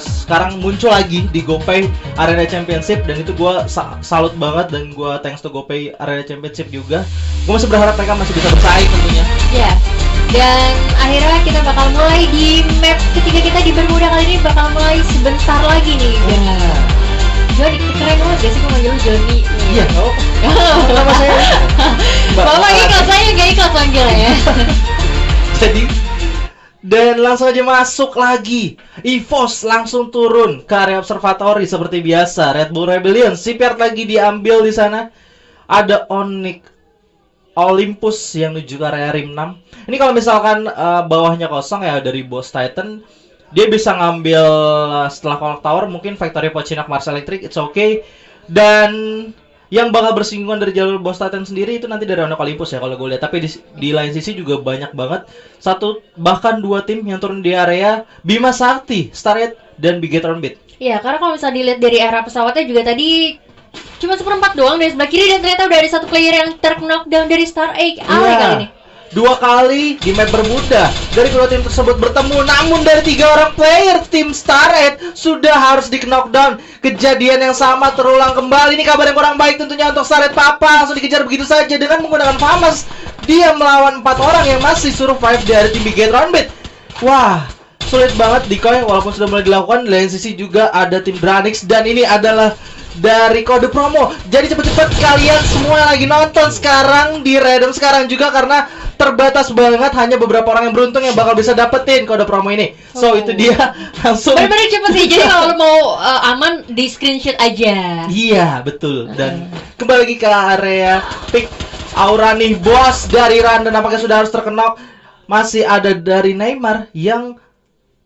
Sekarang muncul lagi di GoPay Arena Championship dan itu gue salut banget dan gue thanks to GoPay Arena Championship juga. Gue masih berharap mereka masih bisa bersaing tentunya. Ya. Dan akhirnya kita bakal mulai di map ketiga kita di Bermuda kali ini bakal mulai sebentar lagi nih. Johnny, keren banget gak sih gue manggil lu Johnny? Iya, kenapa saya? Bapak ikhlas aja, gak ikhlas manggilnya ya. Jadi dan langsung aja masuk lagi. EVOS langsung turun ke area observatory seperti biasa. Red Bull Rebellion CPR lagi diambil di sana. Ada Onyx Olympus yang menuju ke area Rim 6. Ini kalau misalkan bawahnya kosong ya dari Boss Titan, dia bisa ngambil setelah Clock Tower mungkin Factory Pocinak Mars Electric, it's okay. Dan yang bakal bersinggungan dari jalur Boss Titan sendiri itu nanti dari Onyx Olympus ya kalau gue lihat. Tapi di lain sisi juga banyak banget satu bahkan dua tim yang turun di area Bima Sakti, Starlight dan Bigetron Beat. Iya, karena kalau misalnya dilihat dari arah pesawatnya juga tadi cuma 1/4 doang dari sebelah kiri dan ternyata udah ada satu player yang knockdown dari Star Egg kali ini. Dua kali di map Bermuda dari kedua tim tersebut bertemu, namun dari 3 orang player tim Starlight sudah harus di knockdown. Kejadian yang sama terulang kembali. Ini kabar yang kurang baik tentunya untuk Starlight. Papa langsung dikejar begitu saja dengan menggunakan FAMAS. Dia melawan 4 orang yang masih survive dari tim Bigetron Beat. Wah, sulit banget decoy walaupun sudah mulai dilakukan. Di lain sisi juga ada tim Branix dan ini adalah dari kode promo. Jadi cepet-cepet kalian semua yang lagi nonton sekarang di Random sekarang juga karena terbatas banget, hanya beberapa orang yang beruntung yang bakal bisa dapetin kode promo ini. So itu dia langsung. Bener-bener cepet sih. Jadi kalau lo mau aman di screenshot aja. Iya betul. Dan kembali lagi ke area pick Aura nih bos dari Randa nampaknya sudah harus terkenok. Masih ada dari Neymar yang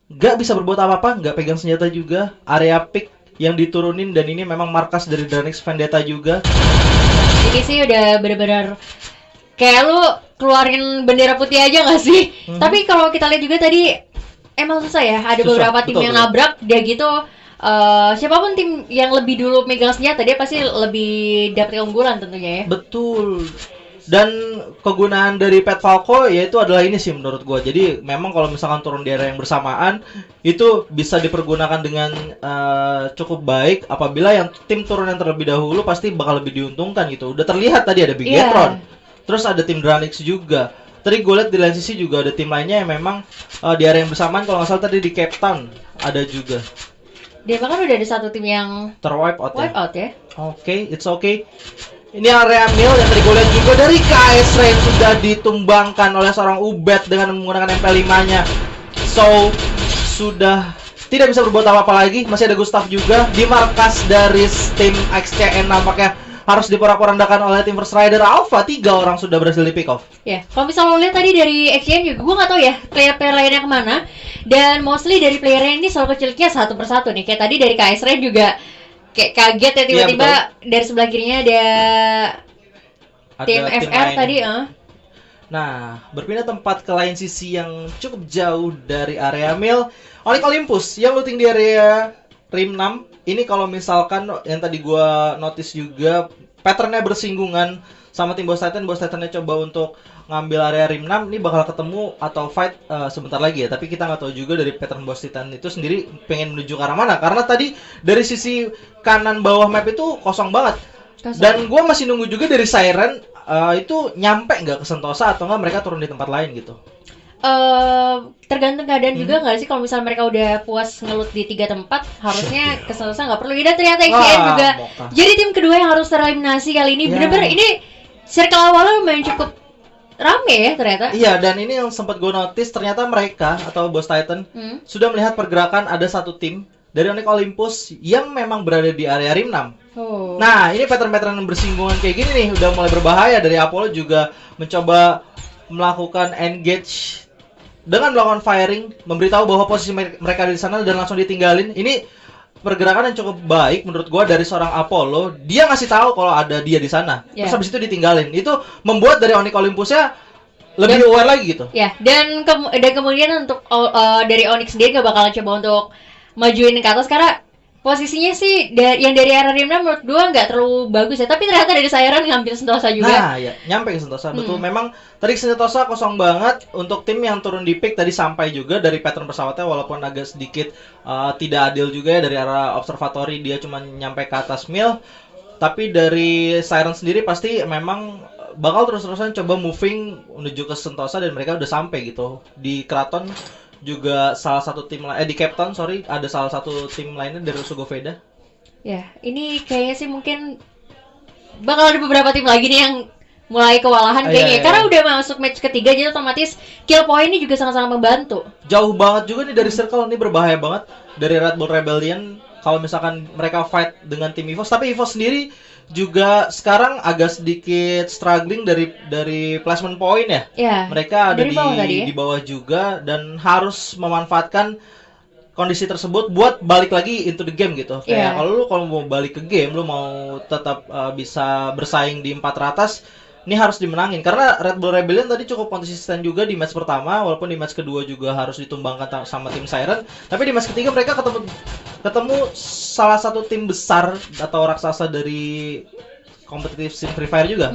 gak bisa berbuat apa-apa, gak pegang senjata juga. Area pick yang diturunin dan ini memang markas dari Dranix Vendetta juga. Ini sih udah bener-bener kayak lu keluarin bendera putih aja gak sih? Tapi kalau kita lihat juga tadi emang susah ya. Ada beberapa tim yang nabrak dia gitu. Siapapun tim yang lebih dulu megang senjata dia pasti lebih dapat keunggulan tentunya ya. Betul. Dan kegunaan dari Pet Falco yaitu adalah ini sih menurut gua. Jadi memang kalau misalkan turun di area yang bersamaan itu bisa dipergunakan dengan cukup baik. Apabila yang tim turun yang terlebih dahulu pasti bakal lebih diuntungkan gitu. Udah terlihat tadi ada Bigetron. Terus ada tim Dranix juga. Tadi gue lihat di lain sisi juga ada tim lainnya yang memang di area yang bersamaan. Kalau nggak salah tadi di Cape Town ada juga. Dia bahkan udah ada satu tim yang terwipe out ya. Oke, it's okay. Ini area mil yang tadi gue lihat juga dari KS Rain sudah ditumbangkan oleh seorang Ubed dengan menggunakan MP5-nya. So, sudah tidak bisa berbuat apa-apa lagi. Masih ada Gustav juga di markas dari tim XCN nampaknya harus diporak-porandakan oleh tim First Rider Alpha. 3 orang sudah berhasil di pick off. Ya, kalau misalnya lo lihat tadi dari XCN juga, gue nggak tahu ya player-player lainnya kemana. Dan mostly dari playernya ini selalu kecilnya satu persatu nih. Kayak tadi dari KS Rain juga kayak kaget ya tiba-tiba dari sebelah kirinya ada tim FR tadi. Nah, berpindah tempat ke lain sisi yang cukup jauh dari area mil. Onyx Olympus yang looting di area Rim 6. Ini kalau misalkan yang tadi gua notice juga patternnya bersinggungan sama tim Boss Titan. Boss Titannya coba untuk ngambil area Rim 6. Ini bakal ketemu atau fight sebentar lagi ya. Tapi kita nggak tahu juga dari pattern Boss Titan itu sendiri pengen menuju ke arah mana. Karena tadi dari sisi kanan bawah map itu kosong banget. Dan gua masih nunggu juga dari Siren itu nyampe nggak ke Sentosa atau nggak mereka turun di tempat lain gitu. Tergantung keadaan juga nggak sih. Kalau misalnya mereka udah puas ngelut di 3 tempat harusnya ke Sentosa nggak perlu. Dan ternyata XCN juga jadi tim kedua yang harus tereliminasi kali ini. Bener-bener ini circle awalnya lumayan cukup rame ya ternyata. Iya, dan ini yang sempat gue notice ternyata mereka atau Boss Titan sudah melihat pergerakan ada satu tim dari Onyx Olympus yang memang berada di area Rim 6. Nah, ini pattern-pattern bersinggungan kayak gini nih udah mulai berbahaya. Dari Apollo juga mencoba melakukan engage dengan melakukan firing, memberitahu bahwa posisi mereka di sana dan langsung ditinggalin. Ini pergerakan yang cukup baik menurut gua dari seorang Apollo. Dia ngasih tahu kalau ada dia di sana. Terus habis itu ditinggalin. Itu membuat dari Onyx Olympusnya lebih aware lagi gitu. Ya, dan kemudian untuk dari Onyx sendiri gak bakalan coba untuk majuin ke atas karena posisinya sih yang dari arah Rimna menurut gue nggak terlalu bagus ya, tapi ternyata dari Siren ngambil Sentosa juga. Nah ya, nyampe ke Sentosa, betul. Memang tadi Sentosa kosong banget. Untuk tim yang turun di pick tadi sampai juga dari pattern pesawatnya, walaupun agak sedikit tidak adil juga ya dari arah observatory, dia cuma nyampe ke atas mil. Tapi dari Siren sendiri pasti memang bakal terus-terusan coba moving menuju ke Sentosa, dan mereka udah sampai gitu. Di Kraton juga salah satu tim di Cape Town, sorry, ada salah satu tim lainnya dari Sugoveda. Ya, ini kayaknya sih mungkin bakal ada beberapa tim lagi nih yang mulai kewalahan kayaknya. Karena udah masuk match ketiga, jadi otomatis kill point ini juga sangat-sangat membantu. Jauh banget juga nih dari circle, ini berbahaya banget dari Red Bull Rebellion kalau misalkan mereka fight dengan tim EVOS. Tapi EVOS sendiri juga sekarang agak sedikit struggling dari placement point ya. Mereka ada di bawah juga dan harus memanfaatkan kondisi tersebut buat balik lagi into the game gitu. Kayak kalau mau balik ke game, lu mau tetap bisa bersaing di 4 teratas, ini harus dimenangin. Karena Red Bull Rebellion tadi cukup konsisten juga di match pertama, walaupun di match kedua juga harus ditumbangkan sama tim Siren. Tapi di match ketiga mereka ketemu salah satu tim besar atau raksasa dari kompetitif scene Free Fire juga.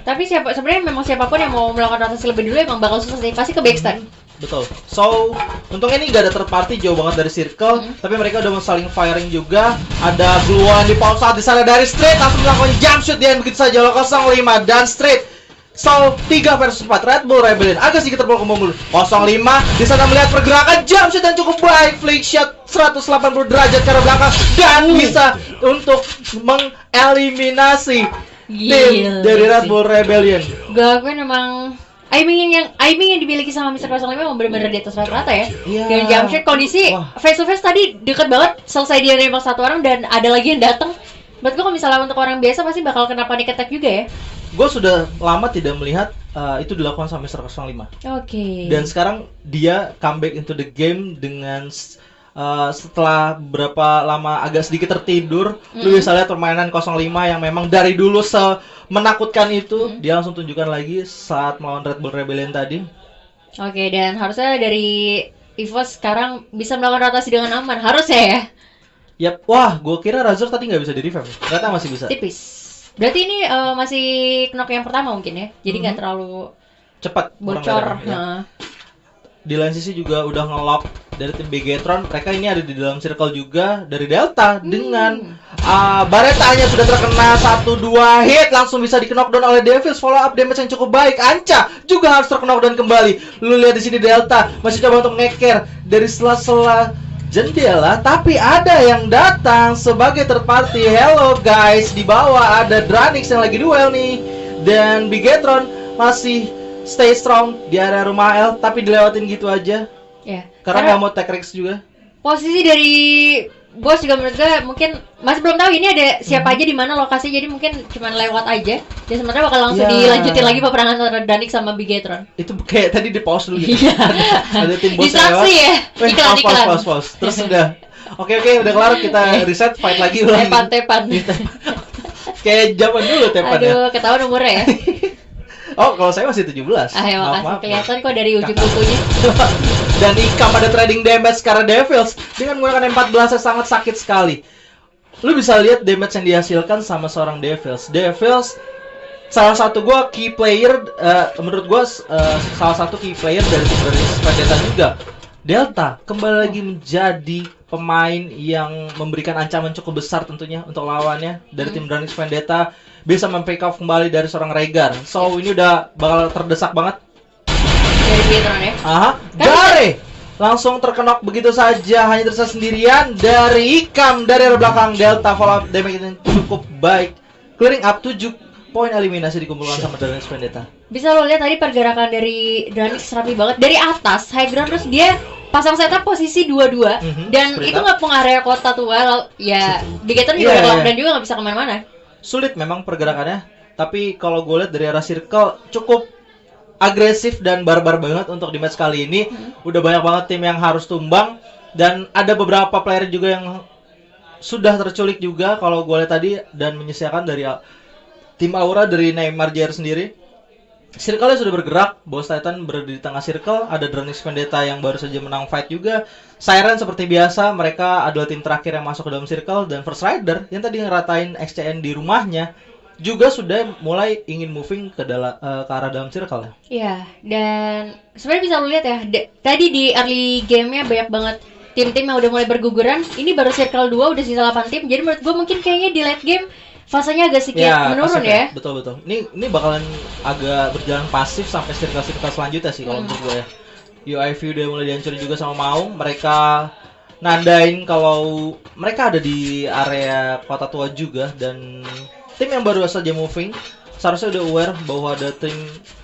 Tapi sebenarnya memang siapapun yang mau melakukan rotasi lebih dulu emang bakal susah sih, pasti ke backstep. Betul. So, untungnya ini gak ada third party, jauh banget dari circle, tapi mereka udah saling firing juga. Ada gluan di pause saat di sana dari Street, langsung melakukan jump shoot dan begitu saja 05 dan Street. So, 3 versus 4 Red Bull Rebellion agak sedikit terpukul mundur. 05 di sana melihat pergerakan jump shoot dan cukup baik, flick shot 180 derajat ke arah belakang dan bisa untuk mengeliminasi tim dari Red Bull Rebellion. Gue akuin memang aiming yang dimiliki sama Mr. 05 memang benar-benar di atas rata-rata ya. Dan jump shot kondisi face to face tadi deket banget, selesai dia nembak satu orang dan ada lagi yang datang. Buat gue kalau misalnya untuk orang biasa pasti bakal kena panic attack juga ya. Gue sudah lama tidak melihat itu dilakukan sama Mr. 05. Dan sekarang dia comeback into the game dengan setelah berapa lama agak sedikit tertidur. Lu bisa lihat permainan 05 yang memang dari dulu menakutkan itu, dia langsung tunjukkan lagi saat melawan Red Bull Rebellion tadi. Dan harusnya dari EVOS sekarang bisa melakukan rotasi dengan aman, harusnya ya. Yap, wah, gue kira Razor tadi nggak bisa di revive, ternyata masih bisa. Tipis. Berarti ini masih knock yang pertama mungkin ya, jadi nggak terlalu cepat bocor. Di lain sisi juga udah nge-lock dari tim Bigetron. Mereka ini ada di dalam circle juga dari Delta dengan Baretanya sudah terkena 1-2 hit, langsung bisa di-knockdown oleh Devils. Follow up damage yang cukup baik. Anca juga harus ter-knockdown kembali. Lu lihat di sini Delta masih coba untuk ngeker dari sela-sela jendela, tapi ada yang datang sebagai third party. Hello guys, di bawah ada Dranix yang lagi duel nih, dan Bigetron masih stay strong di area rumah L, tapi dilewatin gitu aja. Karena nggak mau take risks juga. Posisi dari bos juga menurut gue mungkin masih belum tahu ini ada siapa aja di mana lokasi, jadi mungkin cuma lewat aja. Dan sebenarnya bakal langsung dilanjutin lagi peperangan antara Dranix sama Bigetron. Itu kayak tadi di pause dulu gitu. Ada tim bos lewat. Ya. Pause. Terus udah. Oke, udah kelar, kita reset, fight lagi ulang. Tepan. Kayak zaman dulu tepan ya. Aduh, ketahuan umurnya ya. Oh, kalau saya masih 17. Maaf. Kelihatan kok dari ujung kukunya. Dan Ikam ada trading damage karena Devils dengan menggunakan M14 yang sangat sakit sekali. Lu bisa lihat damage yang dihasilkan sama seorang Devils. Devils salah satu key player, menurut gua salah satu key player dari Vendetta juga. Delta kembali lagi menjadi pemain yang memberikan ancaman cukup besar tentunya untuk lawannya. Dari tim Dranix Vendetta bisa mempick off kembali dari seorang Rhaegar. So ini udah bakal terdesak banget dari Bigetron ya. Gare langsung terkenok begitu saja, hanya tersisa sendirian dari Ikam dari arah belakang. Delta follow up damage yang cukup baik, clearing up 7 poin eliminasi dikumpulkan sama Dranix Vendetta. Bisa lo lihat tadi pergerakan dari Dranix rapi banget dari atas high ground, terus dia pasang setup posisi 2-2 dan itu ngepung area kota tuh. Ya Bigetron juga lockdown juga nggak bisa kemana-mana. Sulit memang pergerakannya, tapi kalau gue lihat dari arah circle cukup agresif dan barbar banget untuk di match kali ini. Udah banyak banget tim yang harus tumbang, dan ada beberapa player juga yang sudah terculik juga kalau gue lihat tadi, dan menyisakan dari tim Aura dari Neymar JR sendiri. Circle-nya sudah bergerak, Boss Titan berada di tengah circle, ada Dranix Vendetta yang baru saja menang fight juga. Siren seperti biasa, mereka adalah tim terakhir yang masuk ke dalam circle, dan First Rider yang tadi ngeratain XCN di rumahnya juga sudah mulai ingin moving ke arah dalam circle ya. Iya, dan sebenarnya bisa lu lihat ya, tadi di early game-nya banyak banget tim-tim yang udah mulai berguguran. Ini baru circle 2 udah sisa 8 tim. Jadi menurut gue mungkin kayaknya di late game fasenya agak sedikit menurun ya. Betul. Ini bakalan agak berjalan pasif sampai circle selanjutnya sih kalau menurut gue ya. UIV udah mulai dihancurin juga sama Maung. Mereka nandain kalau mereka ada di area kota tua juga, dan tim yang baru saja moving seharusnya udah aware bahwa ada tim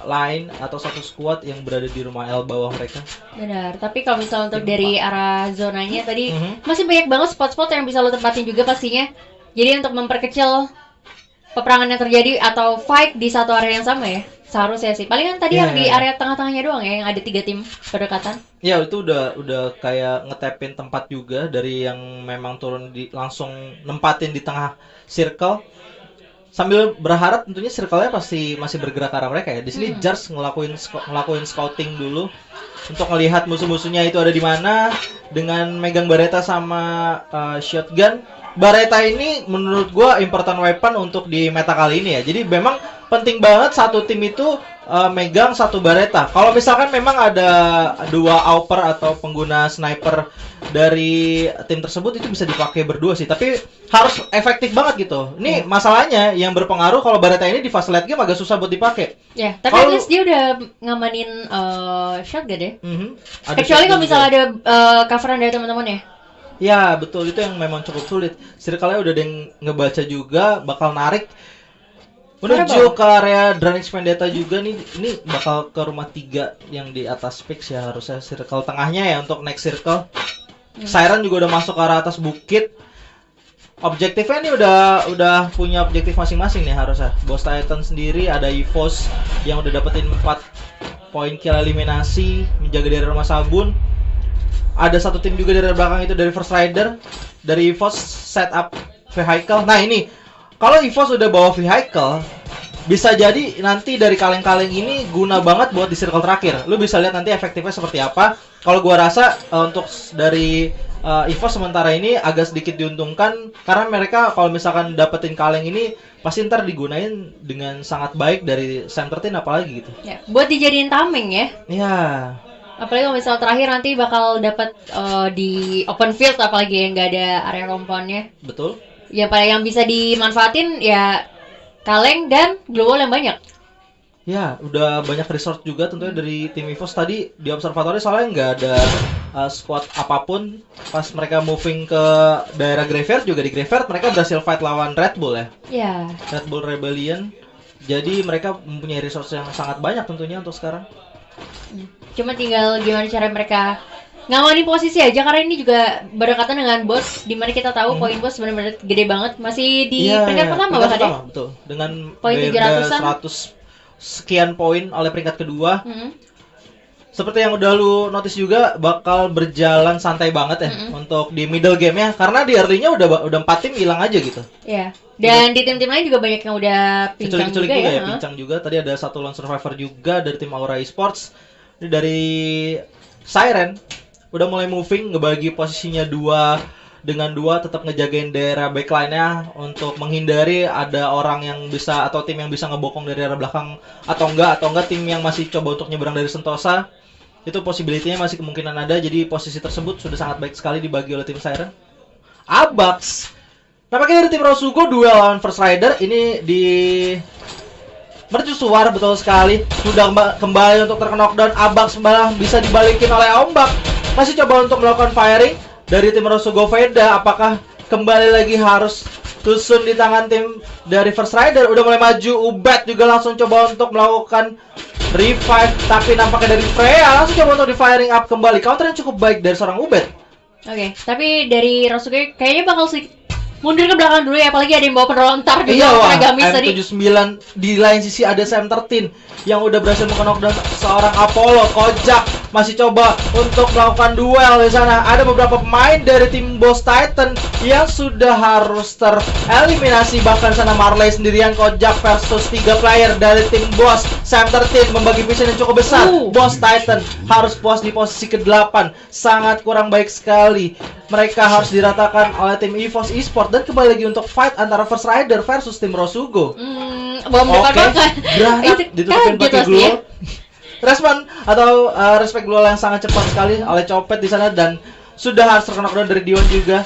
lain atau satu squad yang berada di rumah L bawah mereka. Benar, tapi kalau misalnya untuk dari arah zonanya tadi masih banyak banget spot-spot yang bisa lo tempatin juga pastinya. Jadi untuk memperkecil peperangan yang terjadi atau fight di satu area yang sama ya. Seharusnya sih. Palingan tadi yang di area tengah-tengahnya doang ya, yang ada 3 tim berdekatan. Ya, itu udah kayak ngetepin tempat juga dari yang memang turun langsung nempatin di tengah circle. Sambil berharap tentunya circle-nya pasti masih bergerak ke arah mereka ya. Di sini Jars ngelakuin scouting dulu untuk melihat musuh-musuhnya itu ada di mana dengan megang Bareta sama shotgun. Bareta ini menurut gua important weapon untuk di meta kali ini ya. Jadi memang penting banget satu tim itu megang satu Bareta. Kalau misalkan memang ada 2 Auper atau pengguna sniper dari tim tersebut, itu bisa dipakai berdua sih. Tapi harus efektif banget gitu. Ini masalahnya yang berpengaruh kalau Bareta ini di fase late game agak susah buat dipakai. Ya, tapi at least dia udah ngamanin shotgun ya. Kecuali kalau misalnya ada coveran dari teman-teman ya. Ya, betul, itu yang memang cukup sulit. Circle-nya udah ada yang ngebaca juga, bakal narik menuju ke area Dranix Vendetta juga nih. Ini bakal ke rumah 3 yang di atas fix ya, harusnya circle tengahnya ya untuk next circle. Siren juga udah masuk ke arah atas bukit. Objektifnya ini udah punya objektif masing-masing nih harusnya. Boss Titan sendiri ada EVOS yang udah dapetin 4 poin kill eliminasi, menjaga dari rumah sabun. Ada satu tim juga dari belakang itu dari First Rider, dari EVOS setup vehicle. Nah ini, kalau EVOS udah bawa vehicle, bisa jadi nanti dari kaleng-kaleng ini guna banget buat di circle terakhir. Lu bisa lihat nanti efektifnya seperti apa. Kalau gua rasa untuk dari EVOS sementara ini agak sedikit diuntungkan karena mereka kalau misalkan dapetin kaleng ini pasti ntar digunain dengan sangat baik dari Sam 13 apalagi gitu. Ya, buat dijadiin tameng ya. Iya. Apalagi kalau misal terakhir nanti bakal dapat di open field, apalagi yang nggak ada area compoundnya. Betul. Ya paling yang bisa dimanfaatin ya kaleng dan glowwall yang banyak. Ya, udah banyak resource juga tentunya dari tim EVOS tadi di observatory, soalnya nggak ada squad apapun pas mereka moving ke daerah graveyard. Juga di graveyard mereka berhasil fight lawan Red Bull ya. Iya. Red Bull Rebellion. Jadi mereka mempunyai resource yang sangat banyak tentunya untuk sekarang. Cuma tinggal gimana cara mereka ngamanin posisi aja, karena ini juga berdekatan dengan boss, dimana kita tahu poin boss benar-benar gede banget, masih di peringkat pertama bahkan ya. Betul. Dengan poin 700-an 100 sekian poin oleh peringkat kedua. Seperti yang udah lu notice juga bakal berjalan santai banget ya untuk di middle game ya, karena di early-nya udah 4 tim hilang aja gitu. Iya. Dan di tim-tim lain juga banyak yang udah pincang juga ya. Pincang juga. Tadi ada satu lone survivor juga dari tim Aura Esports. Ini dari Siren udah mulai moving, ngebagi posisinya 2 dengan 2, tetap ngejagain daerah backline-nya untuk menghindari ada orang yang bisa atau tim yang bisa ngebokong dari arah belakang atau enggak tim yang masih coba untuk nyeberang dari Sentosa. Itu possibility-nya masih kemungkinan ada, jadi posisi tersebut sudah sangat baik sekali dibagi oleh tim Siren. Abax nampaknya dari tim Rosugo duel lawan First Rider ini di mercusuar betul sekali. Sudah kembali untuk terkena knockdown. Abax malah bisa dibalikin oleh ombak. Masih coba untuk melakukan firing dari tim Rosugo Veda. Apakah kembali lagi harus tusun di tangan tim dari First Rider? Udah mulai maju. Ubed juga langsung coba untuk melakukan revive, tapi nampaknya dari Freya langsung coba untuk di firing up kembali. Counter yang cukup baik dari seorang Ubed. Oke, tapi dari Rosugo kayaknya bakal mundur ke belakang dulu ya, apalagi ada yang bawa penontar juga. Iya wah, Gamis tadi. M79 di lain sisi ada Sam13 yang udah berhasil meng-knockdown seorang Apollo. Kojak masih coba untuk melakukan duel di sana. Ada beberapa pemain dari tim Boss Titan yang sudah harus tereliminasi, bahkan sana Marley sendirian. Kojak versus 3 player dari tim Boss. Sam13 membagi mission yang cukup besar. Boss Titan harus puas di posisi ke-8. Sangat kurang baik sekali. Mereka harus diratakan oleh tim EVOS Esports. Dan kembali lagi untuk fight antara First Rider versus tim Rosugo. Bom bakar-bakar. Granat ditutupin pakai glue. Respon atau respect glue yang sangat cepat sekali oleh Copet di sana, dan sudah harus terkena dari Diwan juga.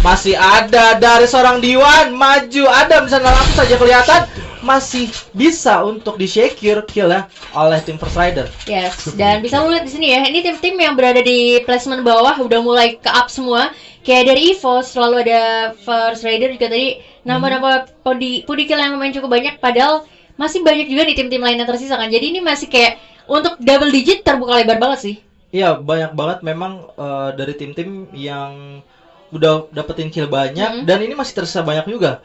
Masih ada dari seorang Diwan maju, ada di sana langsung saja kelihatan masih bisa untuk di-secure kill ya oleh tim First Rider. Yes, dan bisa lu lihat di sini ya, ini tim-tim yang berada di placement bawah udah mulai ke up semua. Kayak dari EVOS selalu ada First Rider juga tadi nambah-nambah pudi kill yang lumayan cukup banyak, padahal masih banyak juga di tim-tim lain yang tersisa kan. Jadi ini masih kayak untuk double digit terbuka lebar banget sih. Iya, banyak banget memang dari tim-tim yang udah dapetin kill banyak, dan ini masih tersisa banyak juga.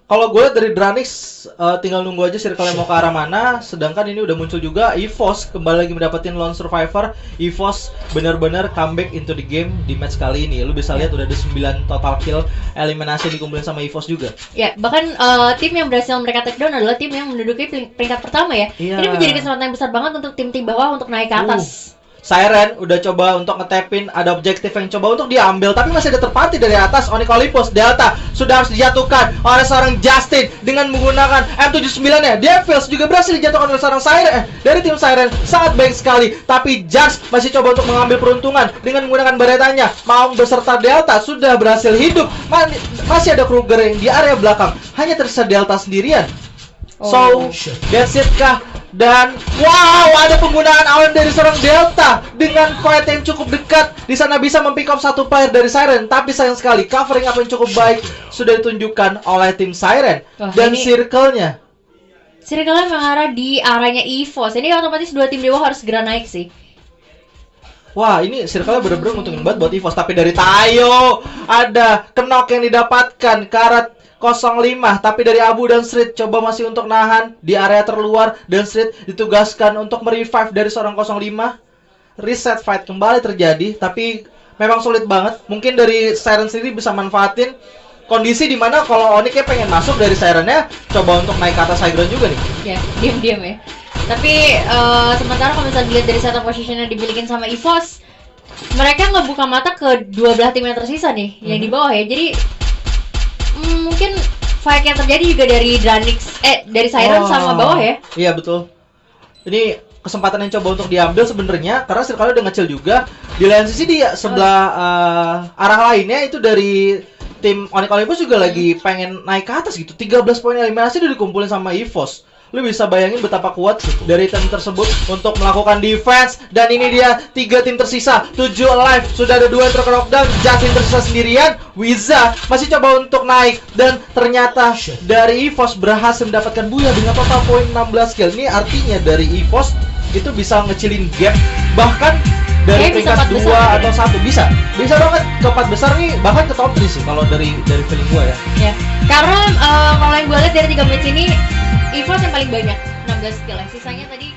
Kalau gue lihat dari Dranix tinggal nunggu aja circle mau ke arah mana. Sedangkan ini udah muncul juga EVOS kembali lagi mendapatkan lone survivor. EVOS benar-benar comeback into the game di match kali ini. Lu bisa lihat udah ada 9 total kill eliminasi dikumpulin sama EVOS juga. Ya, bahkan tim yang berhasil mereka take down adalah tim yang menduduki peringkat pertama ya. Iya. Ini menjadi kesempatan yang besar banget untuk tim-tim bawah untuk naik ke atas. Siren udah coba untuk ngetapin, ada objektif yang coba untuk diambil, tapi masih ada terparty dari atas. Onyx Olympus Delta sudah harus dijatuhkan oleh seorang Justin dengan menggunakan M79 ya. Devils juga berhasil dijatuhkan oleh seorang Siren dari tim Siren, sangat baik sekali. Tapi Jars masih coba untuk mengambil peruntungan dengan menggunakan baretanya. Maung beserta Delta sudah berhasil hidup. Masih ada Kruger yang di area belakang, hanya tersisa Delta sendirian. So, that's it kah? Dan wow, ada penggunaan awan dari seorang Delta dengan fight yang cukup dekat. Di sana bisa mempick up satu player dari Siren, tapi sayang sekali covering up yang cukup baik sudah ditunjukkan oleh tim Siren. Dan circle-nya mengarah di arahnya EVOS. Ini otomatis dua tim dewa harus segera naik sih. Wah, ini circle-nya bener-bener untungin banget buat EVOS. Tapi dari Tayo ada knock yang didapatkan ke arah 05, tapi dari Abu dan Street coba masih untuk nahan di area terluar, dan Street ditugaskan untuk merevive dari seorang 05. Reset fight kembali terjadi, tapi memang sulit banget. Mungkin dari Siren sendiri bisa manfaatin kondisi dimana kalau Onyx pengen masuk dari Sirennya, coba untuk naik ke atas high ground juga nih. Ya, diam-diam ya. Tapi sementara kalau misalnya dilihat dari setup position yang dimiliki sama EVOS, mereka ngebuka mata ke dua belah tim yang tersisa nih, yang di bawah ya. Jadi mungkin fight yang terjadi juga dari Dranix, dari Siren sama bawah ya. Iya betul. Ini kesempatan yang coba untuk diambil sebenarnya, karena circle udah ngecil juga. Di lain sisi di sebelah arah lainnya itu dari tim Onyx Olympus juga lagi pengen naik ke atas gitu. 13 poin eliminasi udah dikumpulin sama EVOS. Lu bisa bayangin betapa kuat dari tim tersebut untuk melakukan defense. Dan ini dia 3 tim tersisa, 7 alive. Sudah ada 2 yang terknockdown, Justin tersisa sendirian. Wiza masih coba untuk naik, dan ternyata dari EVOS berhasil mendapatkan Buya dengan total poin 16 kill. Ini artinya dari EVOS itu bisa ngecilin gap, bahkan dari peringkat 2 atau 1 bisa banget ke 4 besar nih, bahkan ke top 3 sih kalau dari feeling gua ya. Karena kalau yang gue lihat dari 3 match ini EVOS yang paling banyak 16 kill, sisanya tadi